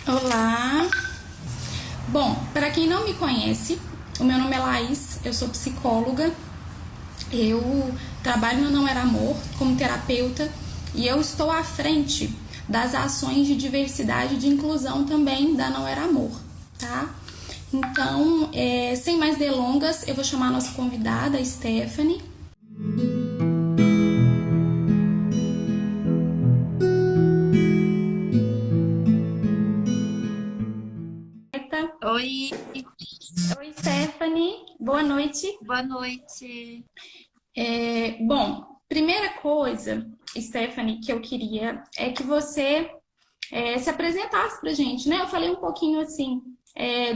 Olá! Bom, para quem não me conhece, o meu nome é Laís, eu sou psicóloga, eu trabalho no Não Era Amor como terapeuta e eu estou à frente das ações de diversidade e de inclusão também da Não Era Amor, tá? Então, sem mais delongas, eu vou chamar a nossa convidada, a Stephanie. Oi, Oi, Stephanie, boa noite. boa noite. Bom, primeira coisa, Stephanie, que eu queria é que você se apresentasse pra gente, né? Eu falei um pouquinho assim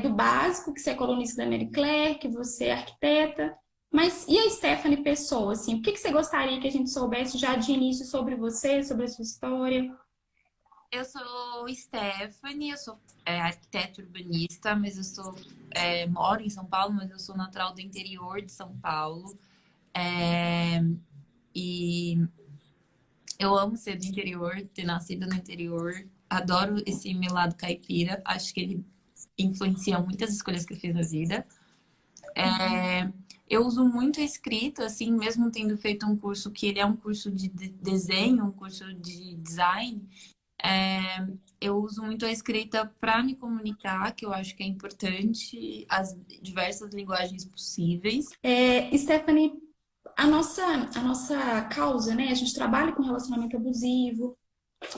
do básico, que você é colunista da Marie Claire, que você é arquiteta, mas e a Stephanie Pessoa, assim, o que você gostaria que a gente soubesse já de início sobre você, sobre a sua história? Eu sou Stephanie, eu sou arquiteta urbanista, mas moro em São Paulo, mas eu sou natural do interior de São Paulo. É, e eu amo ser do interior, ter nascido no interior. Adoro esse meu lado caipira. Acho que ele influencia muitas escolhas que eu fiz na vida. Eu uso muito a escrita, assim, mesmo tendo feito um curso que ele é um curso de desenho, um curso de design. É, eu uso muito a escrita para me comunicar, que eu acho que é importante, as diversas linguagens possíveis. Stephanie, a nossa causa, né? A gente trabalha com relacionamento abusivo,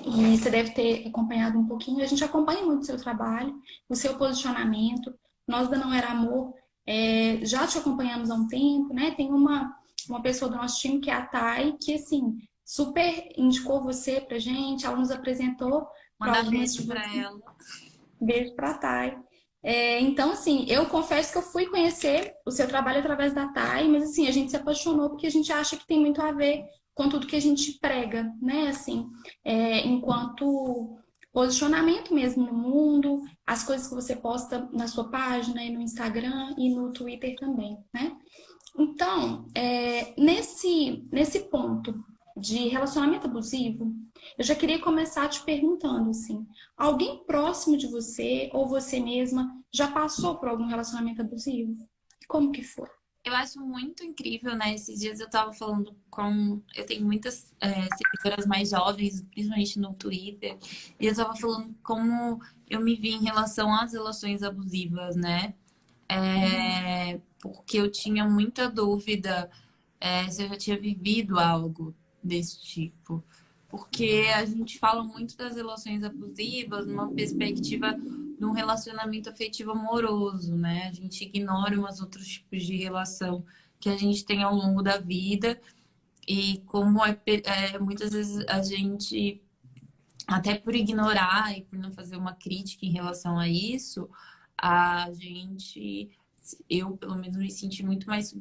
e você deve ter acompanhado um pouquinho. A gente acompanha muito o seu trabalho, o seu posicionamento. Nós da Não Era Amor já te acompanhamos há um tempo, né? Tem uma pessoa do nosso time que é a Thay, que assim, super indicou você pra gente, ela nos apresentou para Mandar algumas de beijo para vocês. ela. Beijo pra Thay. Então, assim, eu confesso que eu fui conhecer o seu trabalho através da Thay, mas assim, a gente se apaixonou porque a gente acha que tem muito a ver com tudo que a gente prega, né? Assim, enquanto posicionamento mesmo no mundo, as coisas que você posta na sua página e no Instagram e no Twitter também, né? Então, nesse ponto de relacionamento abusivo, eu já queria começar te perguntando assim, alguém próximo de você ou você mesma já passou por algum relacionamento abusivo? Como que foi? Eu acho muito incrível, né? Esses dias eu tava falando com. Eu tenho muitas seguidoras mais jovens, principalmente no Twitter, e eu tava falando como eu me vi em relação às relações abusivas, né? Porque eu tinha muita dúvida se eu já tinha vivido algo desse tipo. Porque a gente fala muito das relações abusivas numa perspectiva de um relacionamento afetivo amoroso, né? A gente ignora os outros tipos de relação que a gente tem ao longo da vida e como muitas vezes a gente, até por ignorar e por não fazer uma crítica em relação a isso, a gente, eu pelo menos me senti muito mais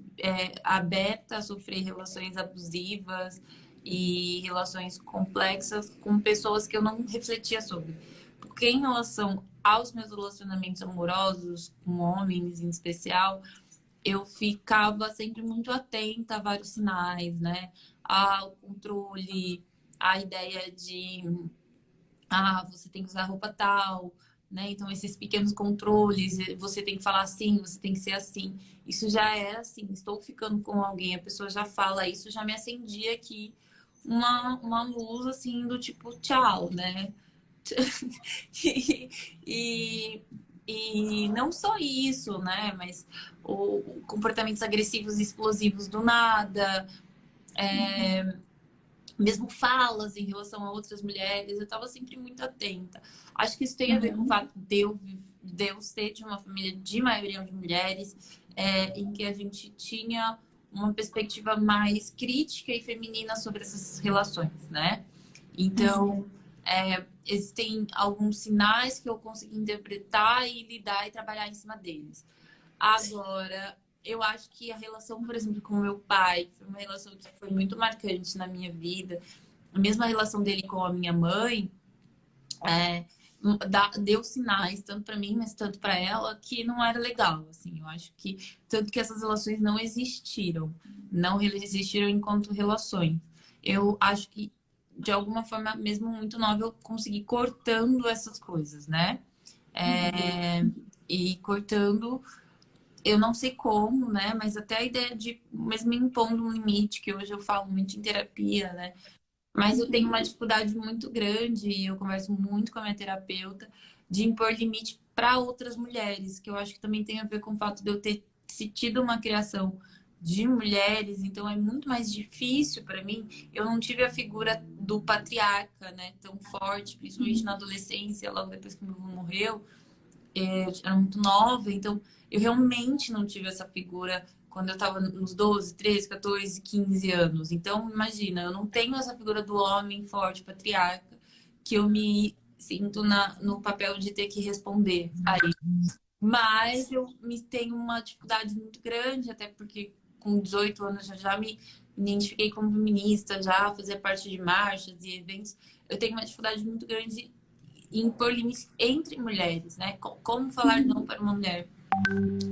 aberta a sofrer relações abusivas e relações complexas com pessoas que eu não refletia sobre. Porque em relação aos meus relacionamentos amorosos, com homens em especial, eu ficava sempre muito atenta a vários sinais, né? Ao controle, a ideia de você tem que usar roupa tal, né? Então, esses pequenos controles, você tem que falar assim, você tem que ser assim. Isso já é assim, estou ficando com alguém, a pessoa já fala isso, já me acendia aqui uma luz assim do tipo tchau, né? E, e, e não só isso, né? Mas comportamentos agressivos e explosivos do nada, mesmo falas em relação a outras mulheres, eu estava sempre muito atenta. Acho que isso tem a ver com o Uhum. fato de eu ser de uma família de maioria de mulheres, em que a gente tinha uma perspectiva mais crítica e feminina sobre essas relações, né? Então, existem alguns sinais que eu consegui interpretar e lidar e trabalhar em cima deles. Agora, eu acho que a relação, por exemplo, com o meu pai, foi uma relação que foi muito marcante na minha vida. A mesma relação dele com a minha mãe, é, deu sinais, tanto para mim, mas tanto para ela, que não era legal, assim. Eu acho que, tanto que essas relações não existiram. Não existiram enquanto relações. Eu acho que, de alguma forma, mesmo muito nova, eu consegui cortando essas coisas, né? E cortando, eu não sei como, né? Mas até a ideia de mesmo me impondo um limite, que hoje eu falo muito em terapia, né? Mas eu tenho uma dificuldade muito grande, e eu converso muito com a minha terapeuta, de impor limite para outras mulheres, que eu acho que também tem a ver com o fato de eu ter tido uma criação de mulheres, então é muito mais difícil para mim. Eu não tive a figura do patriarca, né, tão forte, principalmente na adolescência, logo depois que meu avô morreu. Eu era muito nova, então eu realmente não tive essa figura quando eu estava nos 12, 13, 14, 15 anos. Então, imagina, eu não tenho essa figura do homem forte, patriarca, que eu me sinto no papel de ter que responder aí. Mas eu tenho uma dificuldade muito grande, até porque com 18 anos eu já me identifiquei como feminista, já fazia parte de marchas e eventos. Eu tenho uma dificuldade muito grande impor limites entre mulheres, né? Como falar não para uma mulher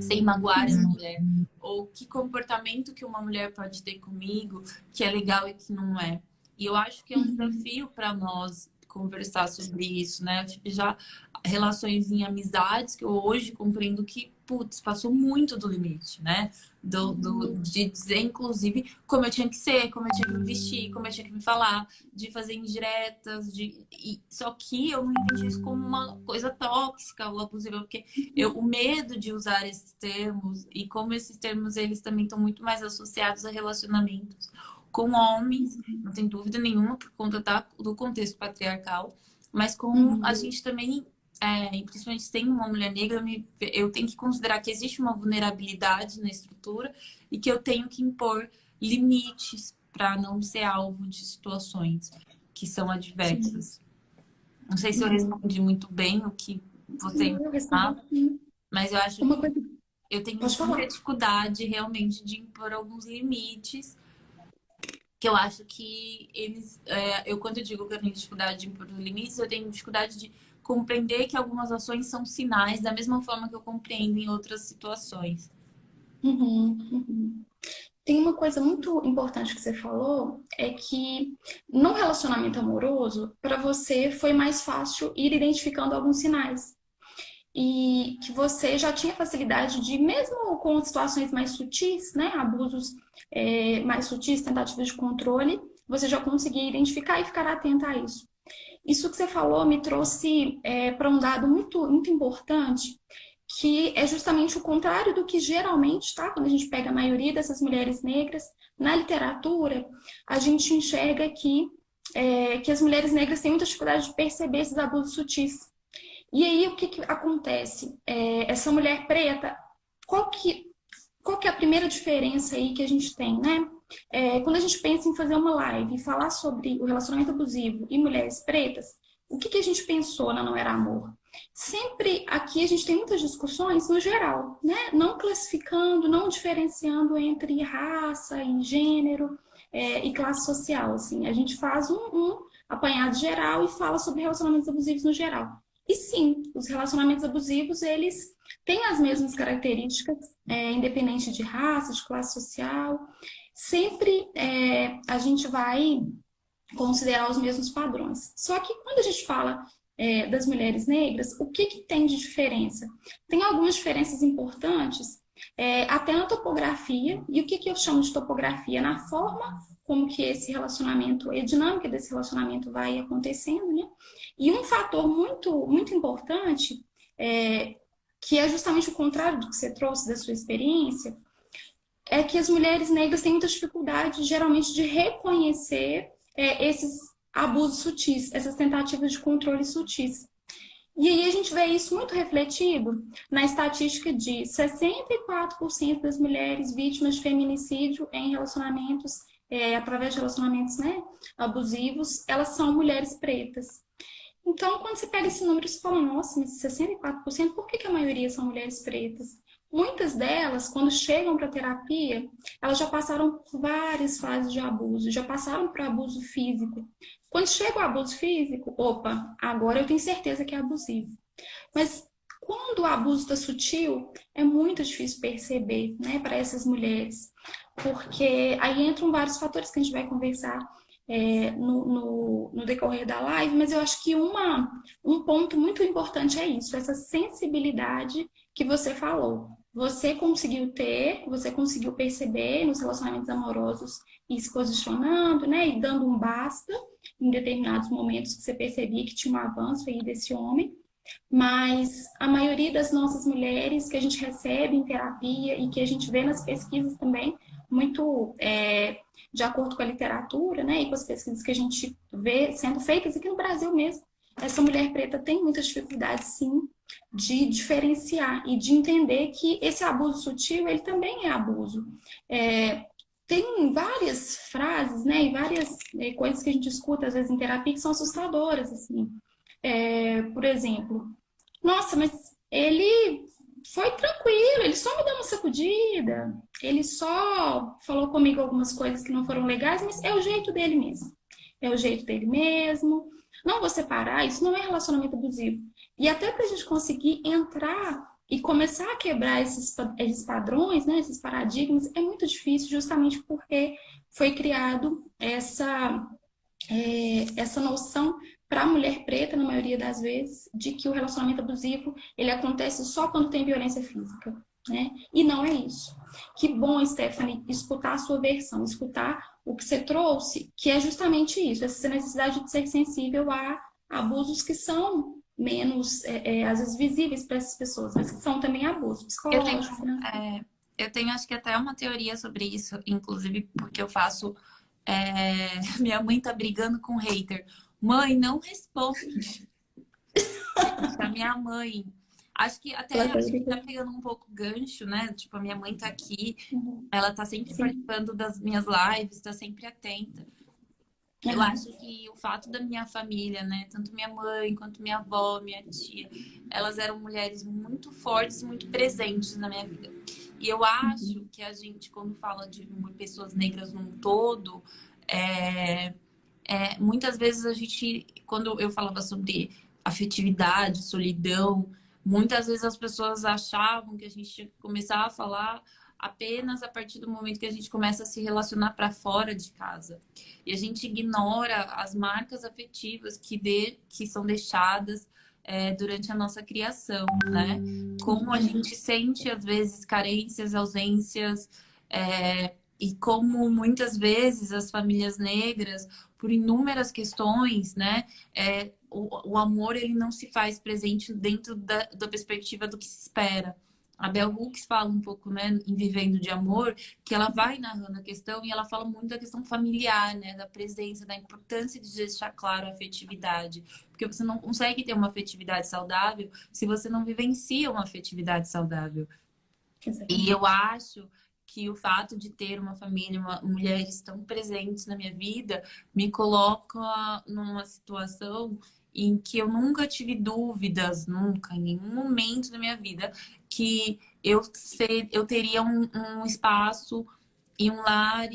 sem magoar essa mulher? Ou que comportamento que uma mulher pode ter comigo que é legal e que não é? E eu acho que é um desafio para nós conversar sobre isso, né? Eu tive já relações em amizades que eu hoje compreendo que, putz, passou muito do limite, né? De dizer, inclusive, como eu tinha que ser, como eu tinha que me vestir, como eu tinha que me falar, de fazer indiretas, só que eu não entendi isso como uma coisa tóxica ou abusiva, porque o medo de usar esses termos, e como esses termos eles também estão muito mais associados a relacionamentos com homens, não tem dúvida nenhuma, por conta do contexto patriarcal, mas como a gente também, principalmente se tem uma mulher negra, eu tenho que considerar que existe uma vulnerabilidade na estrutura e que eu tenho que impor limites para não ser alvo de situações que são adversas. Não sei se eu respondi muito bem o que você Eu imaginava, respondi. mas eu acho Uma que coisa, eu tenho pode muita falar. dificuldade realmente de impor alguns limites, que eu acho que eles. Eu, quando eu digo que eu tenho dificuldade de impor limites, eu tenho dificuldade de compreender que algumas ações são sinais, da mesma forma que eu compreendo em outras situações. Uhum, uhum. Tem uma coisa muito importante que você falou, é que no relacionamento amoroso, para você foi mais fácil ir identificando alguns sinais. E que você já tinha facilidade de, mesmo com situações mais sutis, né, abusos mais sutis, tentativas de controle, você já conseguia identificar e ficar atenta a isso. Isso que você falou me trouxe para um dado muito, muito importante, que é justamente o contrário do que geralmente, tá? Quando a gente pega a maioria dessas mulheres negras, na literatura, a gente enxerga que as mulheres negras têm muita dificuldade de perceber esses abusos sutis. E aí, o que, que acontece? Essa mulher preta, qual que, qual que é a primeira diferença aí que a gente tem, né? Quando a gente pensa em fazer uma live e falar sobre o relacionamento abusivo e mulheres pretas, o que, que a gente pensou na Não Era Amor? Sempre aqui a gente tem muitas discussões no geral, né? Não classificando, não diferenciando entre raça e gênero e classe social. Assim. A gente faz um apanhado geral e fala sobre relacionamentos abusivos no geral. E sim, os relacionamentos abusivos, eles têm as mesmas características, independente de raça, de classe social. Sempre a gente vai considerar os mesmos padrões. Só que quando a gente fala das mulheres negras, o que, que tem de diferença? Tem algumas diferenças importantes, até na topografia. E o que, que eu chamo de topografia? Na forma como que esse relacionamento, a dinâmica desse relacionamento vai acontecendo, né? E um fator muito, muito importante, que é justamente o contrário do que você trouxe da sua experiência, é que as mulheres negras têm muita dificuldade, geralmente, de reconhecer esses abusos sutis, essas tentativas de controle sutis. E aí a gente vê isso muito refletido na estatística de 64% das mulheres vítimas de feminicídio em relacionamentos, através de relacionamentos, né, abusivos, elas são mulheres pretas. Então, quando você pega esse número, você fala, nossa, mas 64%, por que, que a maioria são mulheres pretas? Muitas delas, quando chegam para a terapia, elas já passaram por várias fases de abuso, já passaram por abuso físico. Quando chega o abuso físico, opa, agora eu tenho certeza que é abusivo. Mas quando o abuso está sutil, é muito difícil perceber, né, para essas mulheres, porque aí entram vários fatores que a gente vai conversar, no decorrer da live, mas eu acho que um ponto muito importante é isso, essa sensibilidade que você falou. Você conseguiu ter, você conseguiu perceber nos relacionamentos amorosos e se posicionando, né, e dando um basta em determinados momentos que você percebia que tinha um avanço aí desse homem, mas a maioria das nossas mulheres que a gente recebe em terapia e que a gente vê nas pesquisas também, muito de acordo com a literatura, né, e com as pesquisas que a gente vê sendo feitas aqui no Brasil mesmo, essa mulher preta tem muita dificuldade, sim, de diferenciar e de entender que esse abuso sutil, ele também é abuso. Tem várias frases, né, e várias coisas que a gente escuta, às vezes, em terapia, que são assustadoras, assim. Por exemplo, nossa, mas ele foi tranquilo, ele só me deu uma sacudida, ele só falou comigo algumas coisas que não foram legais, mas é o jeito dele mesmo. É o jeito dele mesmo. Não vou separar, isso não é relacionamento abusivo. E até para a gente conseguir entrar e começar a quebrar esses padrões, né, esses paradigmas, é muito difícil, justamente porque foi criado essa noção para a mulher preta, na maioria das vezes, de que o relacionamento abusivo ele acontece só quando tem violência física, né? E não é isso. Que bom, Stephanie, escutar a sua versão, escutar o que você trouxe, que é justamente isso, essa necessidade de ser sensível a abusos que são menos, às vezes, visíveis para essas pessoas, mas que são também abusos Eu tenho, psicológicos, né? eu tenho acho que até uma teoria sobre isso, inclusive porque eu faço. Minha mãe tá brigando com o hater. Mãe, não responde. A minha mãe. Acho que tá pegando um pouco gancho, né? Tipo, a minha mãe tá aqui, ela tá sempre Sim. participando das minhas lives, tá sempre atenta. Eu Uhum. acho que o fato da minha família, né? Tanto minha mãe quanto minha avó, minha tia, elas eram mulheres muito fortes, muito presentes na minha vida. E eu acho que a gente, quando fala de pessoas negras num todo, é, muitas vezes a gente, quando eu falava sobre afetividade, solidão, muitas vezes as pessoas achavam que a gente tinha que começar a falar apenas a partir do momento que a gente começa a se relacionar para fora de casa. E a gente ignora as marcas afetivas que são deixadas durante a nossa criação, né? Como a gente sente, às vezes, carências, ausências, e como muitas vezes as famílias negras, por inúmeras questões, né? O amor ele não se faz presente dentro da perspectiva do que se espera. A Bell Hooks fala um pouco, né, em Vivendo de Amor, que ela vai narrando a questão e ela fala muito da questão familiar, né, da presença, da importância de deixar claro a afetividade. Porque você não consegue ter uma afetividade saudável se você não vivencia uma afetividade saudável. E Exatamente. eu acho que o fato de ter uma família, mulheres tão presentes na minha vida, me coloca numa situação em que eu nunca tive dúvidas, nunca, em nenhum momento da minha vida, que eu teria um espaço e um lar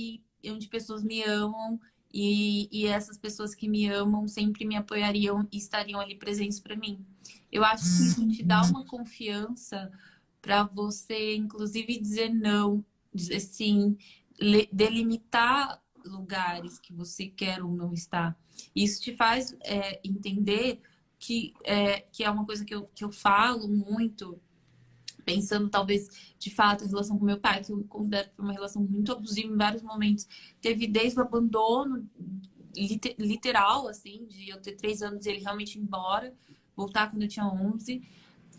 onde pessoas me amam e essas pessoas que me amam sempre me apoiariam e estariam ali presentes para mim. Eu acho que isso te dá uma confiança para você, inclusive, dizer não, dizer sim, delimitar lugares que você quer ou não estar. Isso te faz entender que é uma coisa que eu falo muito, pensando talvez de fato a relação com meu pai, que eu considero que foi uma relação muito abusiva em vários momentos. Teve desde o abandono literal, assim, de eu ter 3 anos e ele realmente ir embora, voltar quando eu tinha 11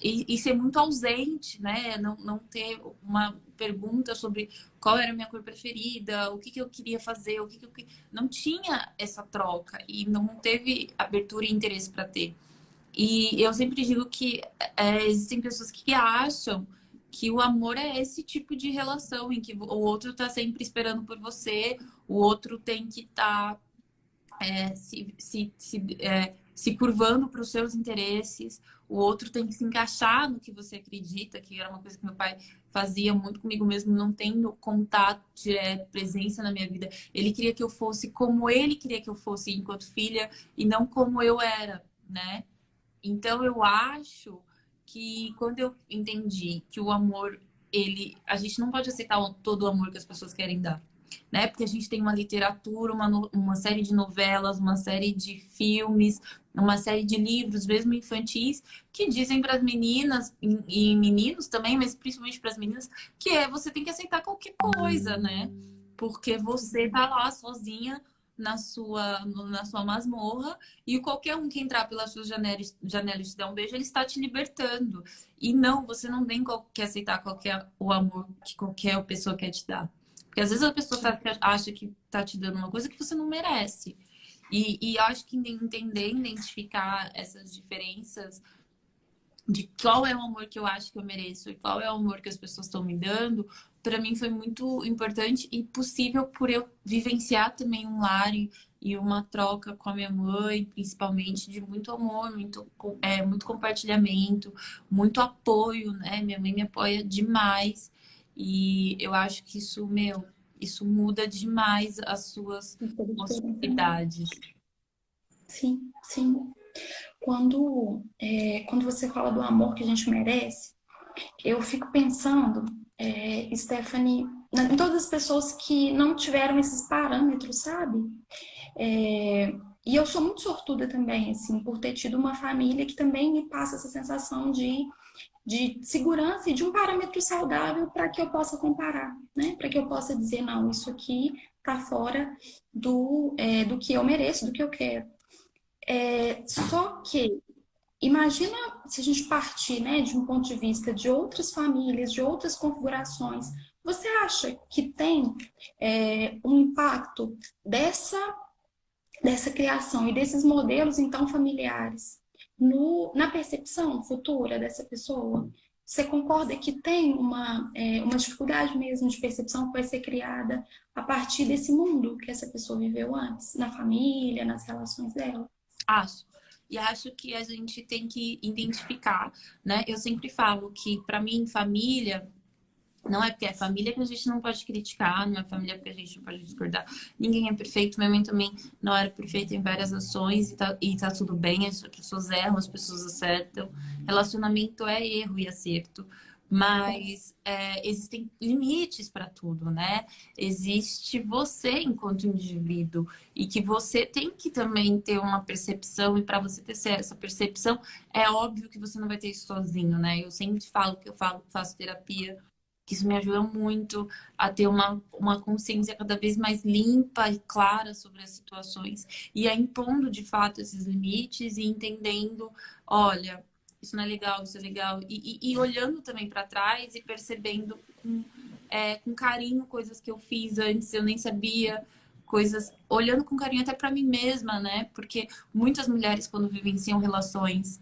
e ser muito ausente, né? Não ter uma pergunta sobre qual era a minha cor preferida, o que, que eu queria fazer, o que, que eu não tinha essa troca e não teve abertura e interesse para ter. E eu sempre digo que existem pessoas que acham que o amor é esse tipo de relação em que o outro está sempre esperando por você, o outro tem que estar se curvando para os seus interesses, o outro tem que se encaixar no que você acredita, que era uma coisa que meu pai fazia muito comigo mesmo, não tendo contato direto, presença na minha vida. Ele queria que eu fosse como ele queria que eu fosse enquanto filha e não como eu era, né? Então eu acho que quando eu entendi que o amor, a gente não pode aceitar todo o amor que as pessoas querem dar. né? Porque a gente tem uma literatura, uma série de novelas, uma série de filmes, uma série de livros, mesmo infantis, que dizem para as meninas e meninos também, mas principalmente para as meninas, que você tem que aceitar qualquer coisa, né? Porque você tá lá sozinha na sua masmorra e qualquer um que entrar pelas suas janelas e te dar um beijo, ele está te libertando. E não, você não tem que aceitar o amor que qualquer pessoa quer te dar. Porque às vezes a pessoa acha que tá te dando uma coisa que você não merece. E acho que entender, identificar essas diferenças de qual é o amor que eu acho que eu mereço e qual é o amor que as pessoas estão me dando, para mim foi muito importante e possível por eu vivenciar também um lar e uma troca com a minha mãe, principalmente de muito amor, muito compartilhamento, muito apoio, né? Minha mãe me apoia demais e eu acho que isso, isso muda demais as suas Isso faz diferença, né? possibilidades. Sim, sim. Quando você fala do amor que a gente merece, eu fico pensando, Stephanie, em todas as pessoas que não tiveram esses parâmetros, sabe? E eu sou muito sortuda também, assim, por ter tido uma família que também me passa essa sensação de segurança e de um parâmetro saudável para que eu possa comparar, né? Para que eu possa dizer, não, isso aqui está fora do que eu mereço, do que eu quero. Só que imagina se a gente partir, né, de um ponto de vista de outras famílias, de outras configurações. Você acha que tem um impacto dessa criação e desses modelos, então, familiares na percepção futura dessa pessoa? Você concorda que tem uma dificuldade mesmo de percepção que vai ser criada a partir desse mundo que essa pessoa viveu antes, na família, nas relações dela? Acho. E acho que a gente tem que identificar, né? Eu sempre falo que, para mim, família não é porque é família que a gente não pode criticar, não é família porque a gente não pode discordar. Ninguém é perfeito. Minha mãe também não era perfeita em várias ações e tá tudo bem. As pessoas erram, as pessoas acertam. Relacionamento é erro e acerto. Mas existem limites para tudo, né? Existe você enquanto indivíduo e que você tem que também ter uma percepção e para você ter essa percepção é óbvio que você não vai ter isso sozinho, né? Eu sempre falo que faço terapia, que isso me ajuda muito a ter uma consciência cada vez mais limpa e clara sobre as situações e a impondo de fato esses limites e entendendo, olha, isso não é legal, isso é legal, e olhando também para trás e percebendo com carinho coisas que eu fiz antes, eu nem sabia, coisas, olhando com carinho até para mim mesma, né? Porque muitas mulheres, quando vivenciam relações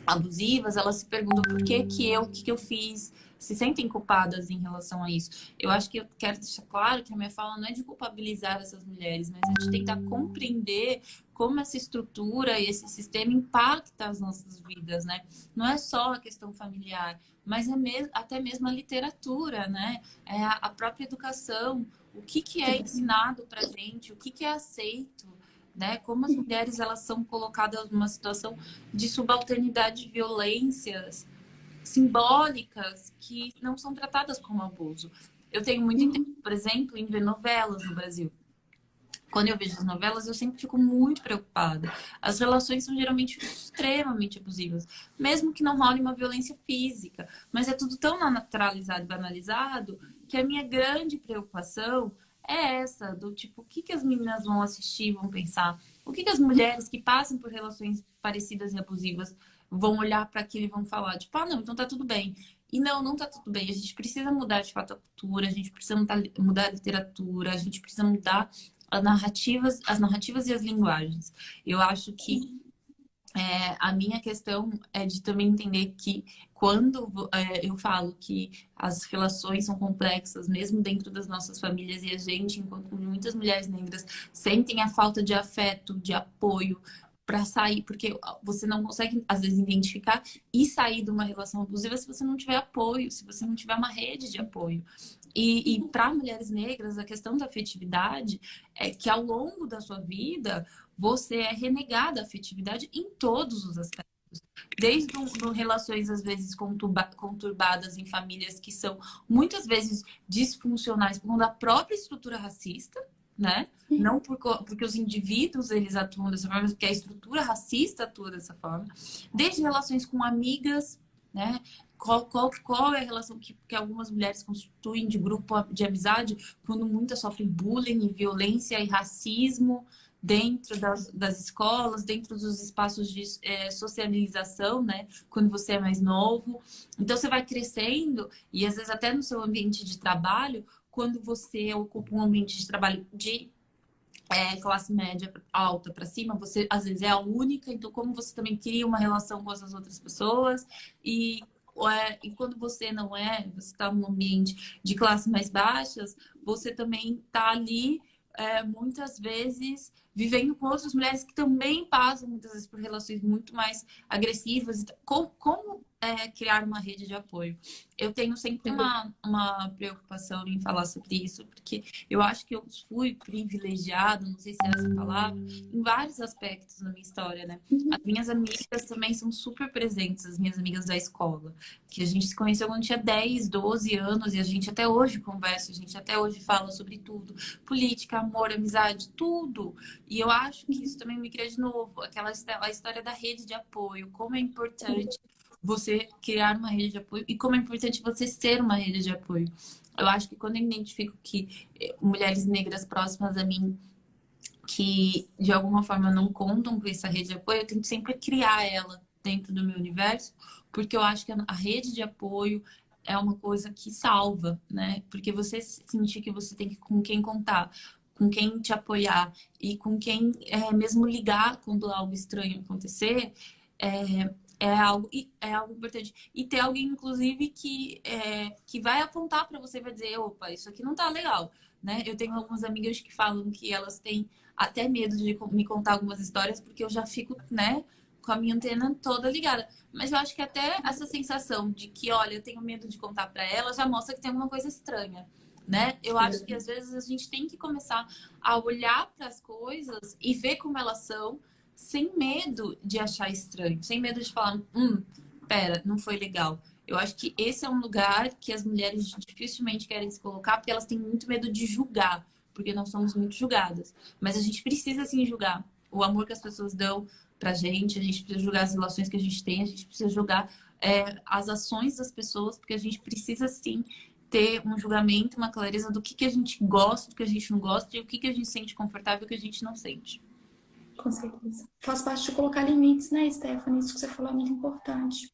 abusivas, elas se perguntam por o que eu fiz, se sentem culpadas em relação a isso. Eu acho que eu quero deixar claro que a minha fala não é de culpabilizar essas mulheres, mas é de tentar compreender como essa estrutura e esse sistema impacta as nossas vidas, né? Não é só a questão familiar, mas até mesmo a literatura, né? É a própria educação, o que é ensinado pra gente, o que é aceito, né? Como as mulheres elas são colocadas numa situação de subalternidade, de violências simbólicas que não são tratadas como abuso. Eu tenho muito interesse, por exemplo, em ver novelas no Brasil. Quando eu vejo as novelas, eu sempre fico muito preocupada. As relações são geralmente extremamente abusivas, mesmo que não role uma violência física. Mas é tudo tão naturalizado e banalizado que a minha grande preocupação é essa, do tipo, o que as meninas vão assistir, vão pensar? O que as mulheres que passam por relações parecidas e abusivas vão olhar para aquilo e vão falar? Tipo, ah, não, então tá tudo bem. E não tá tudo bem. A gente precisa mudar de fato a cultura, a gente precisa mudar a literatura, a gente precisa mudar as narrativas e as linguagens. Eu acho que a minha questão é de também entender que quando eu falo que as relações são complexas, mesmo dentro das nossas famílias, e a gente, enquanto muitas mulheres negras, sentem a falta de afeto, de apoio para sair, porque você não consegue, às vezes, identificar e sair de uma relação abusiva se você não tiver apoio, se você não tiver uma rede de apoio. E para mulheres negras, a questão da afetividade é que ao longo da sua vida você é renegada a afetividade em todos os aspectos. Desde relações, às vezes, conturbadas em famílias que são muitas vezes disfuncionais por conta da própria estrutura racista, né? Não porque os indivíduos eles atuam dessa forma, mas porque a estrutura racista atua dessa forma. Desde relações com amigas, né? Qual é a relação que algumas mulheres constituem de grupo de amizade quando muitas sofrem bullying, violência e racismo dentro das escolas, dentro dos espaços de socialização, né? Quando você é mais novo. Então, você vai crescendo e, às vezes, até no seu ambiente de trabalho, quando você ocupa um ambiente de trabalho de classe média alta para cima, você, às vezes, é a única. Então, como você também cria uma relação com essas outras pessoas e quando você não é, você está num ambiente de classes mais baixas, você também está ali muitas vezes vivendo com outras mulheres que também passam muitas vezes por relações muito mais agressivas. Como criar uma rede de apoio? Eu tenho sempre uma preocupação em falar sobre isso, porque eu acho que eu fui privilegiada, não sei se é essa palavra, em vários aspectos na minha história, né? As minhas amigas também são super presentes, as minhas amigas da escola, que a gente se conheceu quando tinha 10, 12 anos e a gente até hoje conversa, a gente até hoje fala sobre tudo, política, amor, amizade, tudo. E eu acho que isso também me cria de novo, a história da rede de apoio, como é importante você criar uma rede de apoio e como é importante você ser uma rede de apoio. Eu acho que quando eu identifico que mulheres negras próximas a mim que de alguma forma não contam com essa rede de apoio, eu tento sempre criar ela dentro do meu universo, porque eu acho que a rede de apoio é uma coisa que salva, né? Porque você sentir que você tem com quem contar, com quem te apoiar e com quem mesmo ligar quando algo estranho acontecer, é algo importante. E ter alguém, inclusive, que vai apontar para você e vai dizer, opa, isso aqui não tá legal, né? Eu tenho algumas amigas que falam que elas têm até medo de me contar algumas histórias, porque eu já fico, né, com a minha antena toda ligada. Mas eu acho que até essa sensação de que, olha, eu tenho medo de contar para ela, já mostra que tem alguma coisa estranha, né? Eu acho que às vezes a gente tem que começar a olhar para as coisas e ver como elas são, sem medo de achar estranho, sem medo de falar, pera, não foi legal. Eu acho que esse é um lugar que as mulheres dificilmente querem se colocar, porque elas têm muito medo de julgar, porque nós somos muito julgadas. Mas a gente precisa, sim, julgar o amor que as pessoas dão pra gente, a gente precisa julgar as relações que a gente tem, a gente precisa julgar as ações das pessoas, porque a gente precisa, sim, ter um julgamento, uma clareza do que a gente gosta, do que a gente não gosta, e o que a gente sente confortável e o que a gente não sente. Com certeza. Faz parte de colocar limites, né, Stephanie? Isso que você falou é muito importante.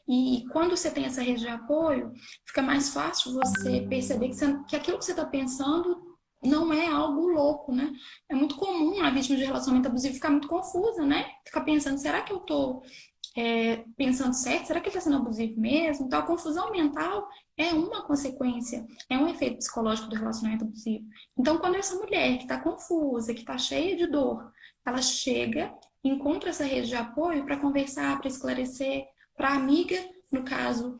E quando você tem essa rede de apoio, fica mais fácil você perceber que aquilo que você está pensando não é algo louco, né? É muito comum a vítima de relacionamento abusivo ficar muito confusa, né? Ficar pensando, será que eu estou pensando certo? Será que ele está sendo abusivo mesmo? Então, a confusão mental é uma consequência, é um efeito psicológico do relacionamento abusivo. Então, quando essa mulher que está confusa, que está cheia de dor, ela chega, encontra essa rede de apoio para conversar, para esclarecer, para a amiga, no caso,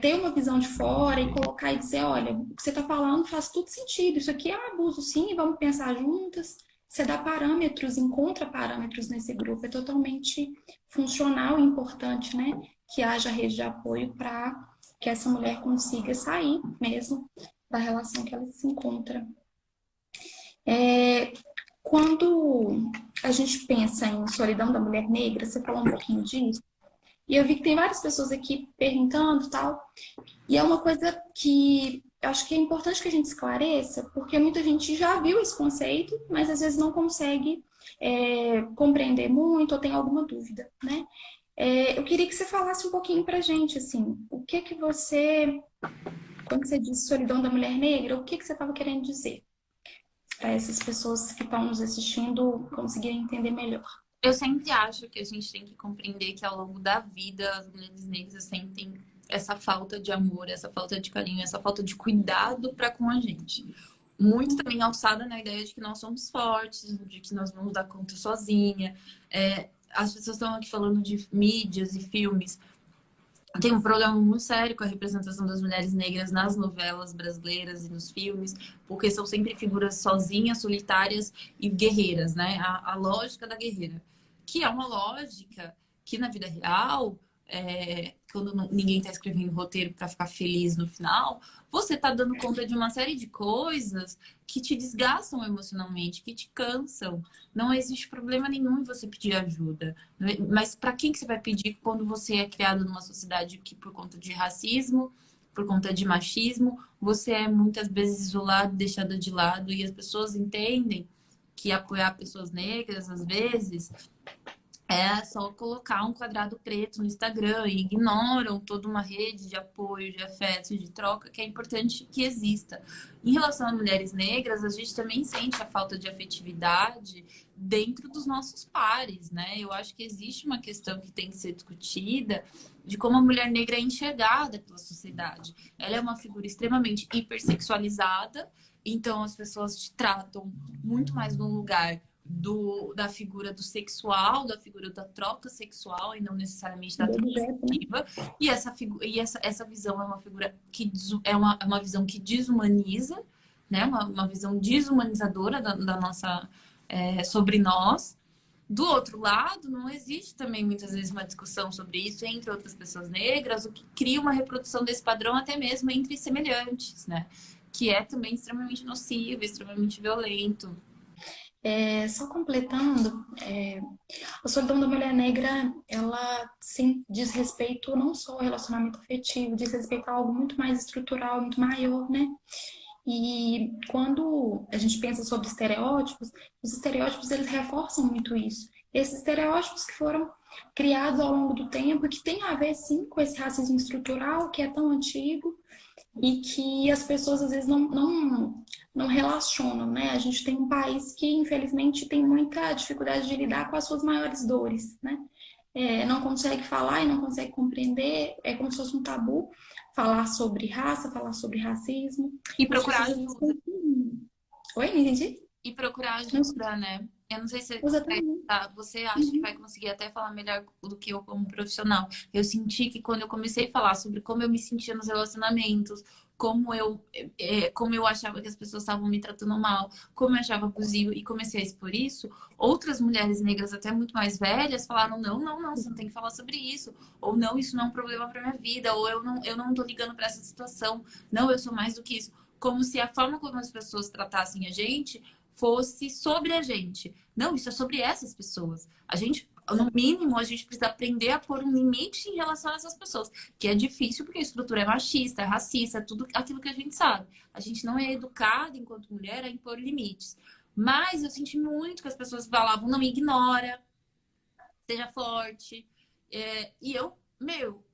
ter uma visão de fora e colocar e dizer, olha, o que você está falando faz tudo sentido, isso aqui é um abuso sim, vamos pensar juntas. Você dá parâmetros, encontra parâmetros nesse grupo, é totalmente funcional e importante, né? Que haja rede de apoio para que essa mulher consiga sair mesmo da relação que ela se encontra. Quando a gente pensa em solidão da mulher negra, você falou um pouquinho disso, e eu vi que tem várias pessoas aqui perguntando e tal, e é uma coisa que eu acho que é importante que a gente esclareça, porque muita gente já viu esse conceito, mas às vezes não consegue compreender muito ou tem alguma dúvida, né? Eu queria que você falasse um pouquinho pra gente, assim, o que que você, quando você diz solidão da mulher negra, o que que você estava querendo dizer para essas pessoas que estão nos assistindo conseguirem entender melhor? Eu sempre acho que a gente tem que compreender que ao longo da vida as mulheres negras sentem essa falta de amor, essa falta de carinho, essa falta de cuidado para com a gente. Muito também alçada na ideia de que nós somos fortes, de que nós vamos dar conta sozinha. As pessoas estão aqui falando de mídias e filmes. Tem um problema muito sério com a representação das mulheres negras nas novelas brasileiras e nos filmes, porque são sempre figuras sozinhas, solitárias e guerreiras, né? A lógica da guerreira, que é uma lógica que na vida real, quando ninguém está escrevendo roteiro para ficar feliz no final, você está dando conta de uma série de coisas que te desgastam emocionalmente, que te cansam. Não existe problema nenhum em você pedir ajuda. Mas para quem que você vai pedir quando você é criado numa sociedade que, por conta de racismo, por conta de machismo, você é muitas vezes isolado, deixado de lado, e as pessoas entendem que apoiar pessoas negras, às vezes, é só colocar um quadrado preto no Instagram e ignoram toda uma rede de apoio, de afeto, de troca que é importante que exista. Em relação a mulheres negras, a gente também sente a falta de afetividade dentro dos nossos pares, né? Eu acho que existe uma questão que tem que ser discutida de como a mulher negra é enxergada pela sociedade. Ela é uma figura extremamente hipersexualizada, então as pessoas te tratam muito mais num lugar da figura do sexual, da figura da troca sexual e não necessariamente da troca afetiva. E essa visão é uma figura que é uma visão que desumaniza, né? Uma visão desumanizadora da nossa sobre nós. Do outro lado, não existe também muitas vezes uma discussão sobre isso entre outras pessoas negras, o que cria uma reprodução desse padrão até mesmo entre semelhantes, né? Que é também extremamente nocivo, extremamente violento. Só completando, a solidão da mulher negra, ela sim diz respeito não só ao relacionamento afetivo, diz respeito a algo muito mais estrutural, muito maior, né? E quando a gente pensa sobre estereótipos, os estereótipos eles reforçam muito isso. Esses estereótipos que foram criados ao longo do tempo, que tem a ver sim com esse racismo estrutural que é tão antigo e que as pessoas às vezes não relacionam, né? A gente tem um país que infelizmente tem muita dificuldade de lidar com as suas maiores dores, né? Não consegue falar e não consegue compreender, é como se fosse um tabu falar sobre raça, falar sobre racismo. E procurar ajuda. Oi, não entendi? E procurar ajuda, né? Eu não sei se você acha que vai conseguir até falar melhor do que eu como profissional. Eu senti que quando eu comecei a falar sobre como eu me sentia nos relacionamentos, como eu achava que as pessoas estavam me tratando mal, como eu achava abusivo e comecei a expor isso, outras mulheres negras até muito mais velhas falaram, não, você não tem que falar sobre isso. Ou não, isso não é um problema para minha vida. Ou eu não tô ligando para essa situação. Não, eu sou mais do que isso. Como se a forma como as pessoas tratassem a gente fosse sobre a gente. Não, isso é sobre essas pessoas. A gente, no mínimo, a gente precisa aprender a pôr um limite em relação a essas pessoas, que é difícil porque a estrutura é machista, é racista, é tudo aquilo que a gente sabe. A gente não é educada enquanto mulher a impor limites. Mas eu senti muito que as pessoas falavam, não me ignora, seja forte. E eu,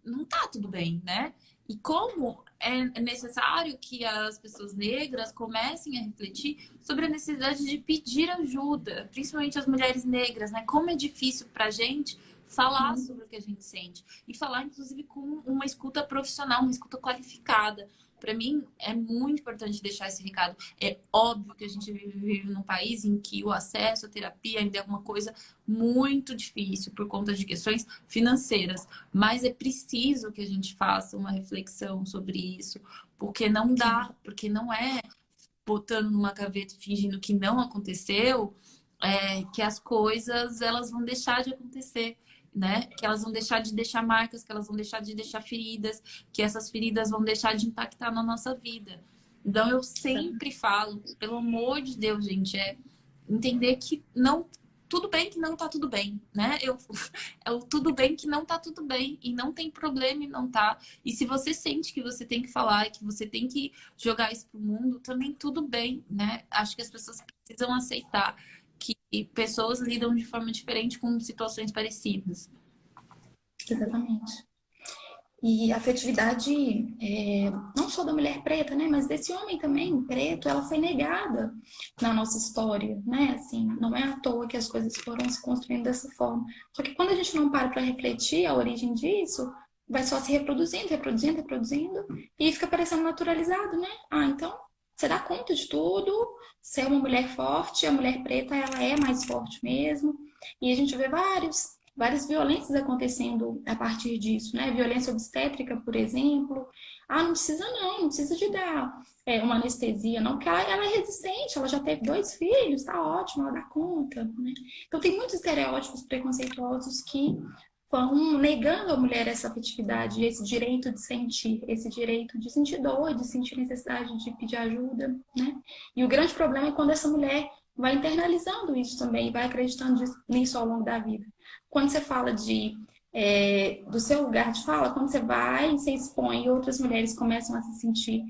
não tá tudo bem, né? E como é necessário que as pessoas negras comecem a refletir sobre a necessidade de pedir ajuda, principalmente as mulheres negras, né? Como é difícil pra gente falar sobre o que a gente sente. E falar, inclusive, com uma escuta profissional, uma escuta qualificada. Para mim, é muito importante deixar esse recado. É óbvio que a gente vive num país em que o acesso à terapia ainda é uma coisa muito difícil por conta de questões financeiras. Mas é preciso que a gente faça uma reflexão sobre isso, porque não dá, porque não é botando numa gaveta e fingindo que não aconteceu, que as coisas elas vão deixar de acontecer. Né? Que elas vão deixar de deixar marcas, que elas vão deixar de deixar feridas, que essas feridas vão deixar de impactar na nossa vida. Então eu sempre falo, pelo amor de Deus, gente, entender que não tudo bem que não tá tudo bem, né? Tudo bem que não tá tudo bem e não tem problema e não tá. E se você sente que você tem que falar e que você tem que jogar isso pro mundo, também tudo bem, né? Acho que as pessoas precisam aceitar que pessoas lidam de forma diferente com situações parecidas. Exatamente. E a afetividade, não só da mulher preta, né, mas desse homem também preto, ela foi negada na nossa história, né? Assim, não é à toa que as coisas foram se construindo dessa forma. Só que quando a gente não para refletir a origem disso, vai só se reproduzindo, e fica parecendo naturalizado, né? Então você dá conta de tudo, você é uma mulher forte, a mulher preta, ela é mais forte mesmo. E a gente vê várias violências acontecendo a partir disso, né? Violência obstétrica, por exemplo. Não precisa de dar uma anestesia, não, porque ela é resistente, ela já teve 2 filhos, tá ótimo, ela dá conta, né? Então tem muitos estereótipos preconceituosos que vão negando à mulher essa afetividade, esse direito de sentir, esse direito de sentir dor, de sentir necessidade de pedir ajuda, né? E o grande problema é quando essa mulher vai internalizando isso também, vai acreditando nisso ao longo da vida. Quando você fala do seu lugar de fala, quando você vai, você expõe e outras mulheres começam a se sentir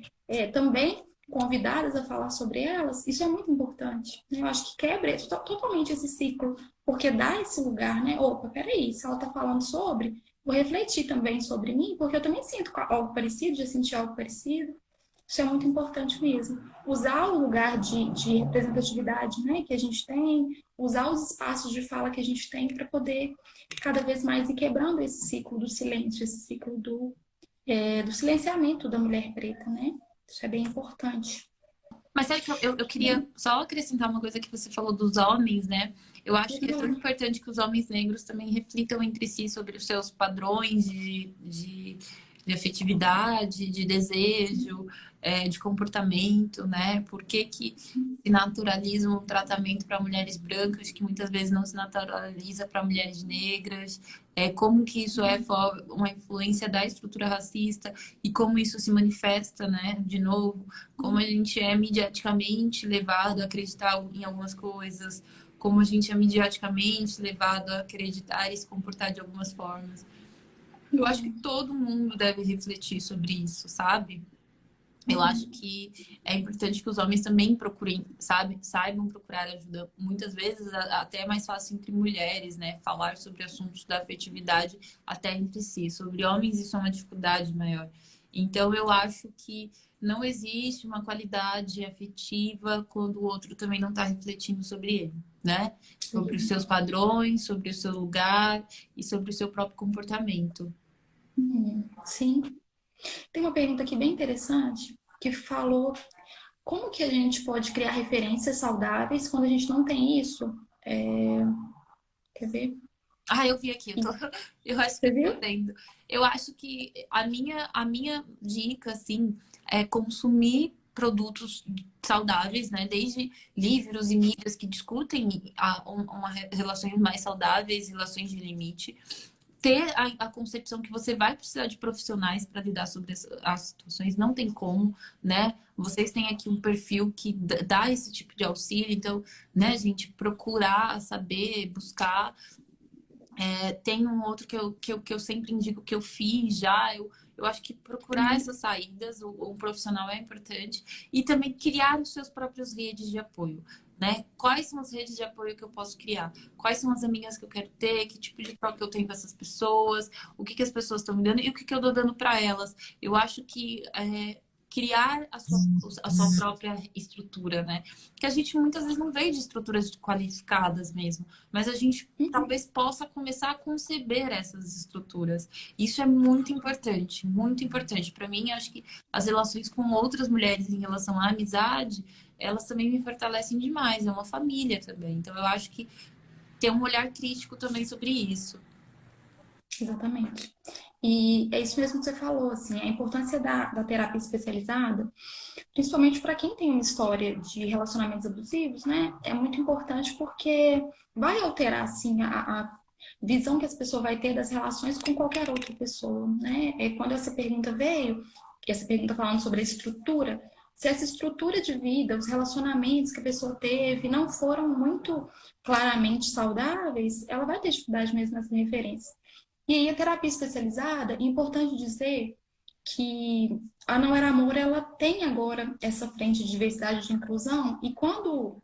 também convidadas a falar sobre elas, isso é muito importante, né? Eu acho que quebra totalmente esse ciclo, porque dá esse lugar, né? Opa, peraí, se ela está falando sobre, vou refletir também sobre mim, porque eu também sinto algo parecido, já senti algo parecido. Isso é muito importante mesmo. Usar o lugar de representatividade, né, que a gente tem, usar os espaços de fala que a gente tem para poder cada vez mais ir quebrando esse ciclo do silêncio, esse ciclo do silenciamento da mulher preta, né? Isso é bem importante. Mas sabe que eu queria só acrescentar uma coisa que você falou dos homens, né? Eu acho que é tão importante que os homens negros também reflitam entre si sobre os seus padrões de afetividade, de desejo, de comportamento, né? Por que que se naturaliza um tratamento para mulheres brancas que muitas vezes não se naturaliza para mulheres negras? Como que isso é uma influência da estrutura racista e como isso se manifesta, né? De novo, como a gente é mediaticamente levado a acreditar em algumas coisas, como a gente é mediaticamente levado a acreditar e se comportar de algumas formas. Eu acho que todo mundo deve refletir sobre isso, sabe? Eu acho que é importante que os homens também procurem, sabe, saibam procurar ajuda. Muitas vezes até é mais fácil entre mulheres, né? Falar sobre assuntos da afetividade até entre si. Sobre homens isso é uma dificuldade maior. Então eu acho que não existe uma qualidade afetiva quando o outro também não está refletindo sobre ele, né? Sobre os seus padrões, sobre o seu lugar e sobre o seu próprio comportamento. Sim. Tem uma pergunta aqui bem interessante que falou como que a gente pode criar referências saudáveis quando a gente não tem isso? Quer ver? Ah, eu vi aqui, eu acho que Você eu tô viu? tendo. Eu acho que a minha dica, assim, é consumir produtos saudáveis, né? Desde livros e mídias que discutem relações mais saudáveis, relações de limite. Ter a concepção que você vai precisar de profissionais para lidar sobre as situações, não tem como, né? Vocês têm aqui um perfil que dá esse tipo de auxílio, então, né, gente, procurar, saber, buscar. Tem um outro que eu sempre indico que eu fiz já. Eu acho que procurar essas saídas, o profissional é importante. E também criar os seus próprios redes de apoio, né? Quais são as redes de apoio que eu posso criar? Quais são as amigas que eu quero ter? Que tipo de troca eu tenho com essas pessoas? O que as pessoas estão me dando e o que eu dou dando para elas? Eu acho que criar a sua própria estrutura, né? Que a gente muitas vezes não veio de estruturas qualificadas mesmo, mas a gente talvez possa começar a conceber essas estruturas. Isso é muito importante, muito importante. Para mim, acho que as relações com outras mulheres em relação à amizade, elas também me fortalecem demais. É uma família também. Então, eu acho que ter um olhar crítico também sobre isso. Exatamente. E é isso mesmo que você falou, assim, a importância da terapia especializada, principalmente para quem tem uma história de relacionamentos abusivos, né? É muito importante porque vai alterar, assim, a visão que essa pessoa vai ter das relações com qualquer outra pessoa, né? Quando essa pergunta veio, essa pergunta falando sobre a estrutura, se essa estrutura de vida, os relacionamentos que a pessoa teve não foram muito claramente saudáveis, ela vai ter dificuldade mesmo nessa referência. E aí a terapia especializada, é importante dizer que a Não Era Amor, ela tem agora essa frente de diversidade de inclusão, e quando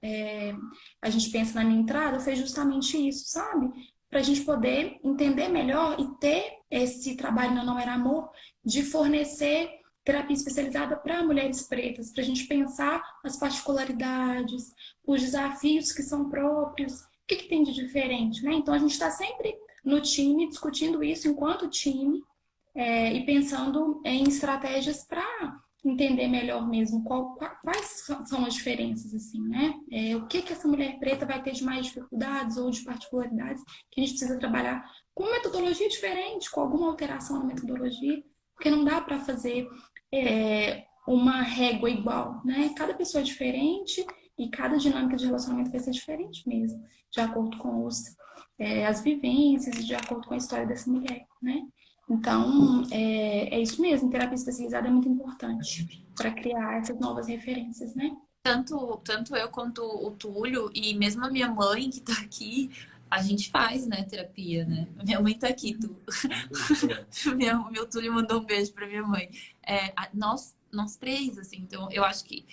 a gente pensa na minha entrada, foi justamente isso, sabe? Para a gente poder entender melhor e ter esse trabalho na Não Era Amor de fornecer terapia especializada para mulheres pretas, para a gente pensar as particularidades, os desafios que são próprios, o que tem de diferente, né? Então a gente está sempre no time, discutindo isso enquanto time, e pensando em estratégias para entender melhor mesmo quais são as diferenças, assim, né? O que essa mulher preta vai ter de mais dificuldades ou de particularidades que a gente precisa trabalhar com metodologia diferente, com alguma alteração na metodologia, porque não dá para fazer uma régua igual, né? Cada pessoa é diferente E cada dinâmica de relacionamento vai ser diferente mesmo, de acordo com as vivências e de acordo com a história dessa mulher, né? Então, é isso mesmo, terapia especializada é muito importante para criar essas novas referências, né? Tanto eu quanto o Túlio e mesmo a minha mãe que tá aqui, a gente faz, né, terapia, né? Minha mãe tá aqui, tu. Meu Túlio mandou um beijo pra minha mãe. Nós três, assim, então eu acho que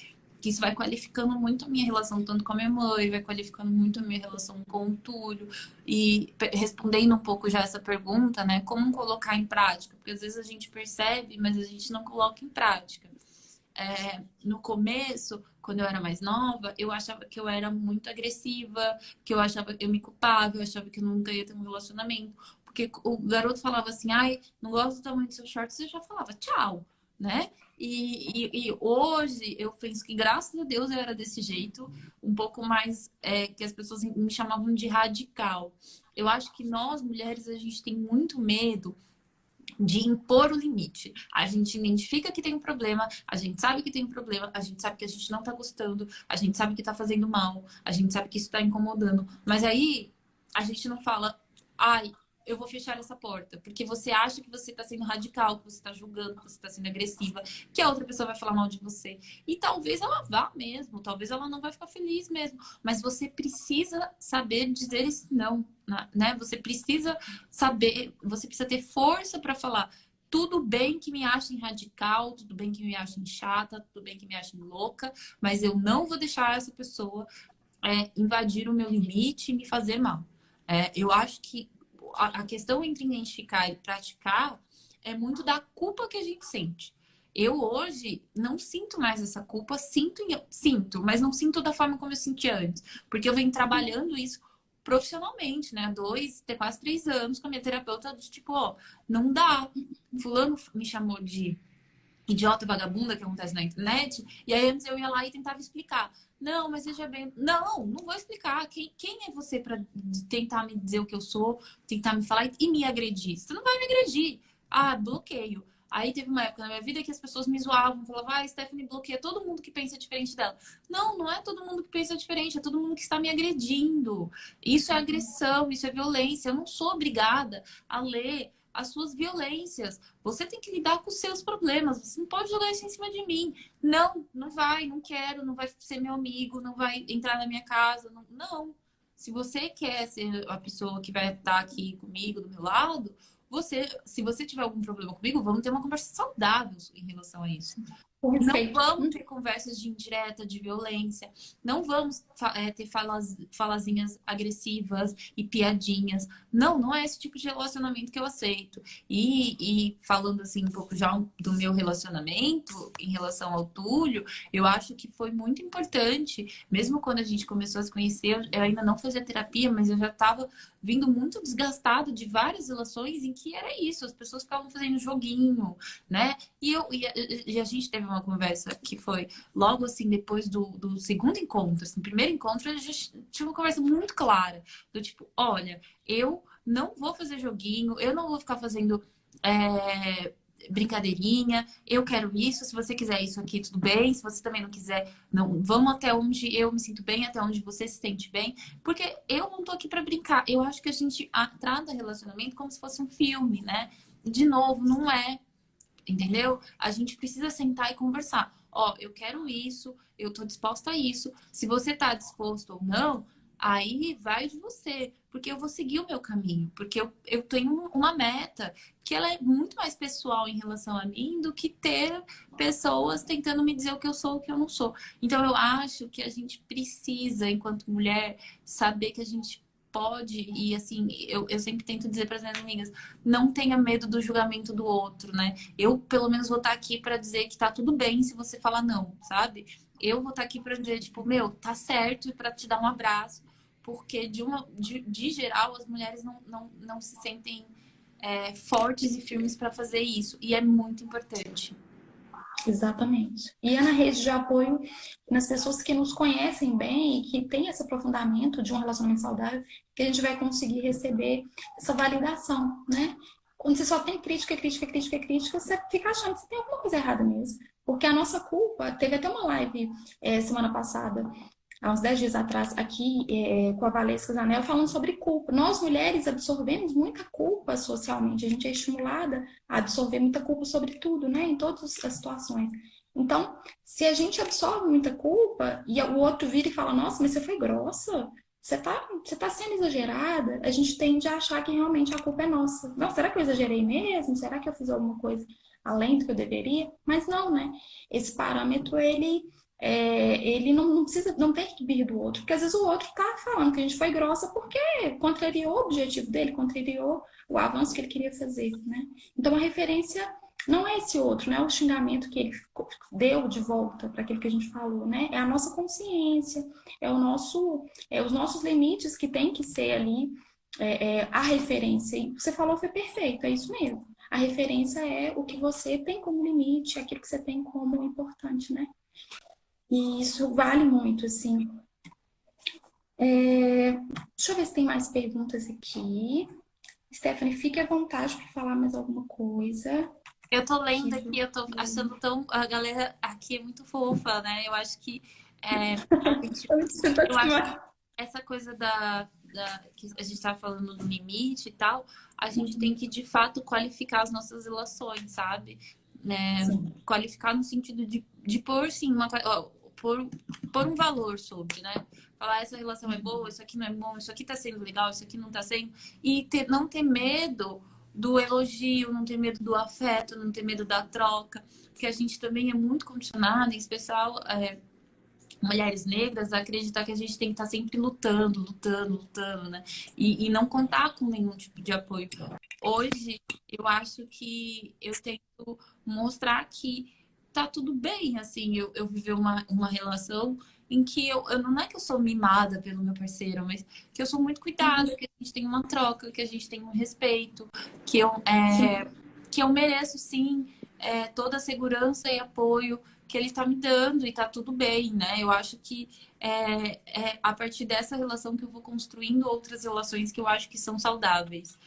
isso vai qualificando muito a minha relação tanto com a minha mãe, vai qualificando muito a minha relação com o Túlio. E respondendo um pouco já essa pergunta, né, como colocar em prática? Porque às vezes a gente percebe, mas a gente não coloca em prática. No começo, quando eu era mais nova, eu achava que eu era muito agressiva, que eu achava que eu me culpava, eu achava que eu nunca ia ter um relacionamento. Porque o garoto falava assim, ai, não gosto do tamanho do seu short, você já falava tchau, né? E hoje eu penso que, graças a Deus, eu era desse jeito, um pouco mais que as pessoas me chamavam de radical. Eu acho que nós, mulheres, a gente tem muito medo de impor o limite. A gente identifica que tem um problema, a gente sabe que tem um problema, a gente sabe que a gente não tá gostando, a gente sabe que tá fazendo mal, a gente sabe que isso tá incomodando, mas aí a gente não fala, ai, eu vou fechar essa porta, porque você acha que você tá sendo radical, que você tá julgando, que você tá sendo agressiva, que a outra pessoa vai falar mal de você. E talvez ela vá mesmo, talvez ela não vai ficar feliz mesmo, mas você precisa saber dizer esse não, né? Você precisa saber, você precisa ter força para falar. Tudo bem que me achem radical, tudo bem que me achem chata, tudo bem que me achem louca, mas eu não vou deixar essa pessoa invadir o meu limite e me fazer mal. Eu acho que a questão entre identificar e praticar é muito da culpa que a gente sente. Eu hoje não sinto mais essa culpa, sinto, mas não sinto da forma como eu sentia antes, porque eu venho trabalhando isso profissionalmente, né? Quase 3 anos com a minha terapeuta, de tipo, ó, não dá. Fulano me chamou de idiota vagabunda que acontece na internet, e aí antes eu ia lá e tentava explicar. Não, mas veja bem, não vou explicar. Quem é você para tentar me dizer o que eu sou, tentar me falar e me agredir? Você não vai me agredir. Ah, bloqueio. Aí teve uma época na minha vida que as pessoas me zoavam, falavam, ah, Stephanie bloqueia todo mundo que pensa diferente dela. Não é todo mundo que pensa diferente, é todo mundo que está me agredindo. Isso é agressão, isso é violência. Eu não sou obrigada a ler as suas violências. Você tem que lidar com os seus problemas. Você não pode jogar isso em cima de mim. Não vai, não quero, não vai ser meu amigo, não vai entrar na minha casa. Não. Se você quer ser a pessoa que vai estar aqui comigo, do meu lado, se você tiver algum problema comigo, vamos ter uma conversa saudável em relação a isso. Com Não respeito. vamos ter conversas de indireta, de violência. Não vamos ter falazinhas agressivas e piadinhas. Não é esse tipo de relacionamento que eu aceito. E falando assim um pouco já do meu relacionamento em relação ao Túlio, eu acho que foi muito importante. Mesmo quando a gente começou a se conhecer, eu ainda não fazia terapia, mas eu já estava vindo muito desgastado de várias relações em que era isso. As pessoas ficavam fazendo joguinho, né? E a gente teve uma conversa que foi logo assim, depois do segundo encontro. Assim, no primeiro encontro, a gente tinha uma conversa muito clara. Do tipo, olha, eu não vou fazer joguinho, eu não vou ficar fazendo brincadeirinha, eu quero isso, se você quiser isso aqui, tudo bem. Se você também não quiser, não, vamos até onde eu me sinto bem, até onde você se sente bem. Porque eu não tô aqui pra brincar. Eu acho que a gente trata relacionamento como se fosse um filme, né? De novo, não é. Entendeu? A gente precisa sentar e conversar. Ó, eu quero isso, eu tô disposta a isso. Se você tá disposto ou não, aí vai de você. Porque eu vou seguir o meu caminho. Porque eu tenho uma meta que ela é muito mais pessoal em relação a mim do que ter pessoas tentando me dizer o que eu sou, o que eu não sou. Então eu acho que a gente precisa, enquanto mulher, saber que a gente pode, e assim, eu sempre tento dizer para as minhas amigas, não tenha medo do julgamento do outro, né? Eu, pelo menos, vou estar aqui para dizer que tá tudo bem se você falar não, sabe? Eu vou estar aqui para dizer, tipo, meu, tá certo, e para te dar um abraço, porque de geral as mulheres não se sentem fortes e firmes para fazer isso, e é muito importante. Exatamente. E é na rede de apoio, nas pessoas que nos conhecem bem e que têm esse aprofundamento de um relacionamento saudável, que a gente vai conseguir receber essa validação, né? Quando você só tem crítica, crítica, crítica, crítica, você fica achando que você tem alguma coisa errada mesmo. Porque a nossa culpa, teve até uma live semana passada, há uns 10 dias atrás, aqui com a Valesca Zanella, falando sobre culpa. Nós, mulheres, absorvemos muita culpa socialmente. A gente é estimulada a absorver muita culpa sobre tudo, né? Em todas as situações. Então, se a gente absorve muita culpa e o outro vira e fala, nossa, mas você foi grossa, você tá sendo exagerada, a gente tende a achar que realmente a culpa é nossa. Não, será que eu exagerei mesmo? Será que eu fiz alguma coisa além do que eu deveria? Mas não, né? Esse parâmetro, ele não precisa, não tem que vir do outro, porque às vezes o outro tá falando que a gente foi grossa porque contrariou o objetivo dele, contrariou o avanço que ele queria fazer, né? Então a referência não é esse outro, não é o xingamento que ele deu de volta para aquilo que a gente falou, né? É a nossa consciência, os nossos limites que tem que ser ali a referência. E você falou foi perfeito, é isso mesmo. A referência é o que você tem como limite, aquilo que você tem como importante, né? E isso vale muito, assim. Deixa eu ver se tem mais perguntas aqui. Stephanie, fique à vontade para falar mais alguma coisa. Eu tô lendo aqui, eu tô achando tão. A galera aqui é muito fofa, né? Eu acho que. Eu acho que essa coisa que a gente tá falando do limite e tal, a gente tem que de fato qualificar as nossas relações, sabe? Né? Qualificar no sentido de pôr, sim, pôr um valor sobre, né? Falar essa relação é boa, isso aqui não é bom, isso aqui tá sendo legal, isso aqui não tá sendo. E não ter medo do elogio, não ter medo do afeto, não ter medo da troca, porque a gente também é muito condicionado, em especial mulheres negras, a acreditar que a gente tem que estar sempre lutando, né? E não contar com nenhum tipo de apoio. Hoje, eu acho que eu tento mostrar que tá tudo bem, assim, eu viver uma relação em que não é que eu sou mimada pelo meu parceiro, mas que eu sou muito cuidada, que a gente tem uma troca, que a gente tem um respeito, que eu mereço, sim, toda a segurança e apoio que ele tá me dando e tá tudo bem, né? Eu acho que a partir dessa relação que eu vou construindo outras relações que eu acho que são saudáveis.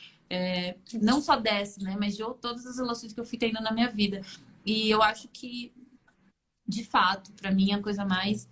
Não só dessa, né? Mas de todas as relações que eu fui tendo na minha vida. E eu acho que, de fato, para mim, a coisa mais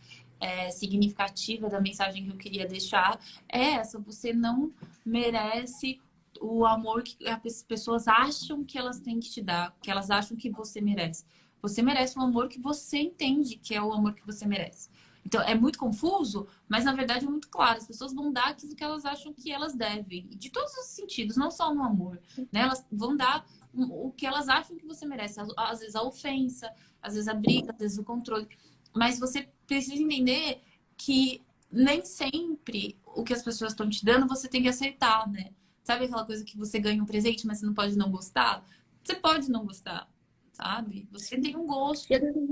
significativa da mensagem que eu queria deixar é essa: você não merece o amor que as pessoas acham que elas têm que te dar, que elas acham que você merece. Você merece um amor que você entende que é o amor que você merece. Então, é muito confuso, mas na verdade é muito claro. As pessoas vão dar aquilo que elas acham que elas devem. De todos os sentidos, não só no amor. Né? Elas vão dar o que elas acham que você merece. Às vezes a ofensa, às vezes a briga, às vezes o controle. Mas você precisa entender que nem sempre o que as pessoas estão te dando você tem que aceitar, né? Sabe aquela coisa que você ganha um presente, mas você não pode não gostar? Você pode não gostar, sabe? Você tem um gosto,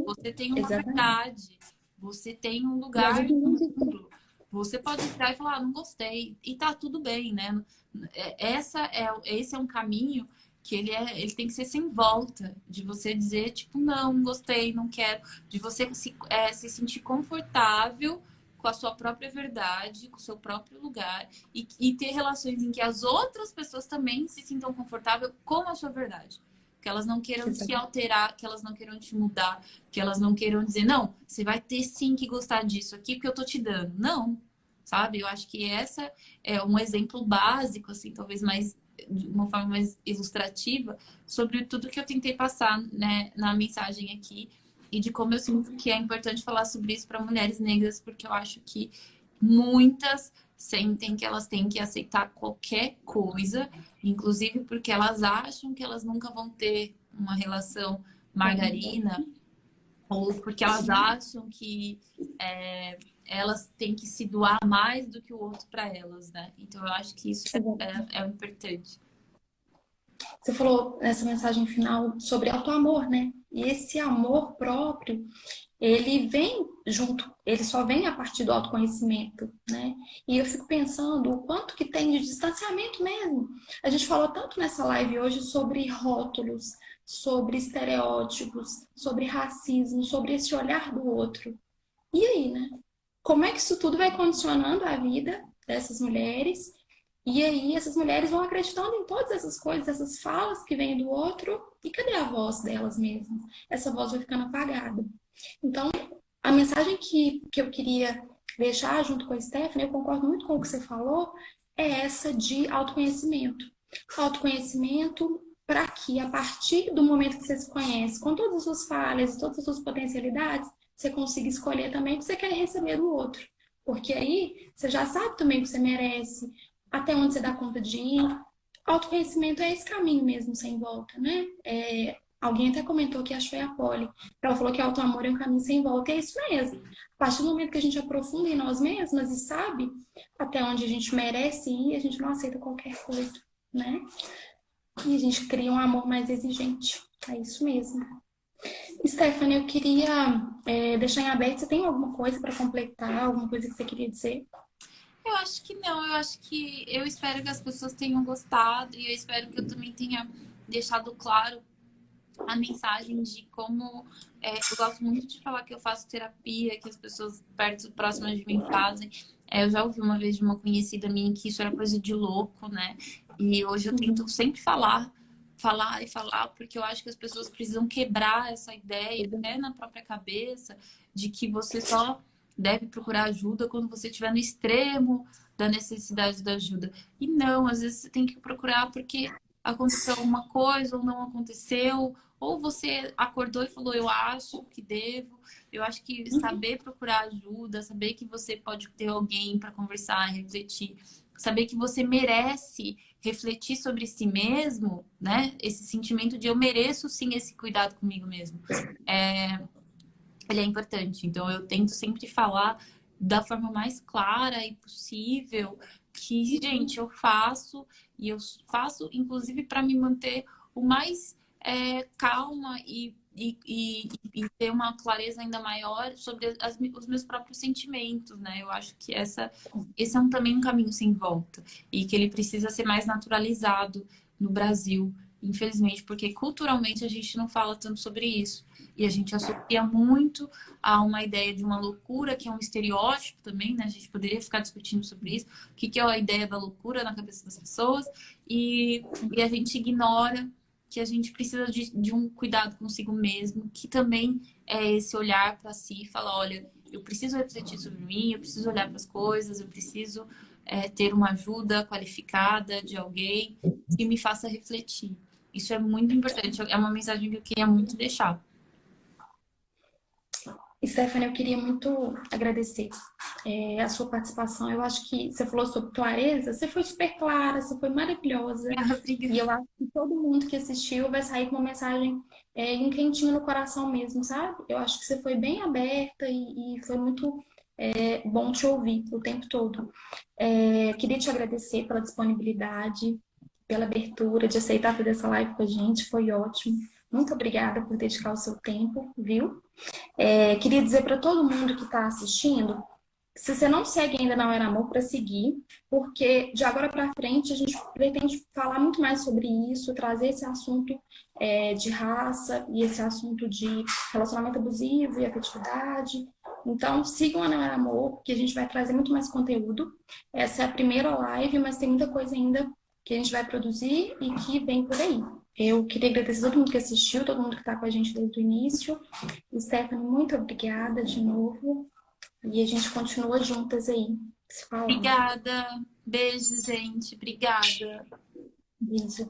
você tem uma verdade, você tem um lugar no mundo. Você pode entrar e falar, não gostei, e tá tudo bem, né? Esse é um caminho que ele tem que ser sem volta, de você dizer, tipo, não gostei, não quero, de você se sentir confortável com a sua própria verdade, com o seu próprio lugar, e ter relações em que as outras pessoas também se sintam confortáveis com a sua verdade. Que elas não queiram te alterar, que elas não queiram te mudar, que elas não queiram dizer, não, você vai ter sim que gostar disso aqui, porque eu tô te dando. Não, sabe? Eu acho que essa é um exemplo básico, assim, talvez mais de uma forma mais ilustrativa, sobre tudo que eu tentei passar, né, na mensagem aqui, e de como eu sinto que é importante falar sobre isso para mulheres negras, porque eu acho que muitas sentem que elas têm que aceitar qualquer coisa, inclusive porque elas acham que elas nunca vão ter uma relação margarina, ou porque elas acham que elas têm que se doar mais do que o outro para elas, né? Então eu acho que isso é importante. Você falou nessa mensagem final sobre auto-amor, né? E esse amor próprio, ele vem junto, ele só vem a partir do autoconhecimento, né? E eu fico pensando o quanto que tem de distanciamento mesmo. A gente falou tanto nessa live hoje sobre rótulos, sobre estereótipos, sobre racismo, sobre esse olhar do outro. E aí, né? Como é que isso tudo vai condicionando a vida dessas mulheres? E aí essas mulheres vão acreditando em todas essas coisas, essas falas que vêm do outro, e cadê a voz delas mesmas? Essa voz vai ficando apagada. Então, a mensagem que eu queria deixar junto com a Stephanie, eu concordo muito com o que você falou, é essa de autoconhecimento. Autoconhecimento para que, a partir do momento que você se conhece, com todas as suas falhas e todas as suas potencialidades, você consiga escolher também o que você quer receber do outro. Porque aí você já sabe também o que você merece, até onde você dá conta de ir. Autoconhecimento é esse caminho mesmo, sem volta, né? Alguém até comentou que acho que foi a Polly. Ela falou que autoamor é um caminho sem volta, e é isso mesmo. A partir do momento que a gente aprofunda em nós mesmas e sabe até onde a gente merece ir, a gente não aceita qualquer coisa, né? E a gente cria um amor mais exigente. É isso mesmo. Stephanie, eu queria deixar em aberto. Você tem alguma coisa para completar? Alguma coisa que você queria dizer? Eu acho que não, eu acho que eu espero que as pessoas tenham gostado e eu espero que eu também tenha deixado claro a mensagem de como eu gosto muito de falar que eu faço terapia, que as pessoas perto, próximas de mim fazem. Eu já ouvi uma vez de uma conhecida minha que isso era coisa de louco, né? E hoje eu tento sempre falar e falar, porque eu acho que as pessoas precisam quebrar essa ideia, até na própria cabeça, de que você só deve procurar ajuda quando você estiver no extremo da necessidade da ajuda. E não, às vezes você tem que procurar porque aconteceu alguma coisa ou não aconteceu, ou você acordou e falou, eu acho que devo. Eu acho que saber procurar ajuda, saber que você pode ter alguém para conversar, refletir, saber que você merece refletir sobre si mesmo, né? Esse sentimento de eu mereço sim esse cuidado comigo mesmo. Ele é importante. Então eu tento sempre falar da forma mais clara e possível que, gente, eu faço e eu faço, inclusive, para me manter o mais calma e ter uma clareza ainda maior sobre os meus próprios sentimentos, né? Eu acho que esse é também um caminho sem volta e que ele precisa ser mais naturalizado no Brasil, infelizmente, porque culturalmente a gente não fala tanto sobre isso e a gente associa muito a uma ideia de uma loucura, que é um estereótipo também, né? A gente poderia ficar discutindo sobre isso, o que é a ideia da loucura na cabeça das pessoas, e a gente ignora que a gente precisa de um cuidado consigo mesmo, que também é esse olhar para si e falar, olha, eu preciso refletir sobre mim, eu preciso olhar para as coisas, eu preciso ter uma ajuda qualificada de alguém que me faça refletir. Isso é muito importante, é uma mensagem que eu queria muito deixar. Stephanie, eu queria muito agradecer a sua participação. Eu acho que você falou sobre clareza, você foi super clara, você foi maravilhosa. E eu Obrigada. acho que todo mundo que assistiu vai sair com uma mensagem um quentinho no coração mesmo, sabe? Eu acho que você foi bem aberta e foi muito bom te ouvir o tempo todo. Queria te agradecer pela disponibilidade, pela abertura de aceitar fazer essa live com a gente, foi ótimo. Muito obrigada por dedicar o seu tempo, viu? Queria dizer para todo mundo que está assistindo, se você não segue ainda na Era Amor, para seguir, porque de agora para frente a gente pretende falar muito mais sobre isso, trazer esse assunto de raça e esse assunto de relacionamento abusivo e afetividade. Então, sigam a Na Era Amor, que a gente vai trazer muito mais conteúdo. Essa é a primeira live, mas tem muita coisa ainda que a gente vai produzir e que vem por aí. Eu queria agradecer a todo mundo que assistiu, todo mundo que está com a gente desde o início. Stephanie, muito obrigada de novo. E a gente continua juntas aí, se falando. Obrigada. Beijo, gente. Obrigada. Beijo.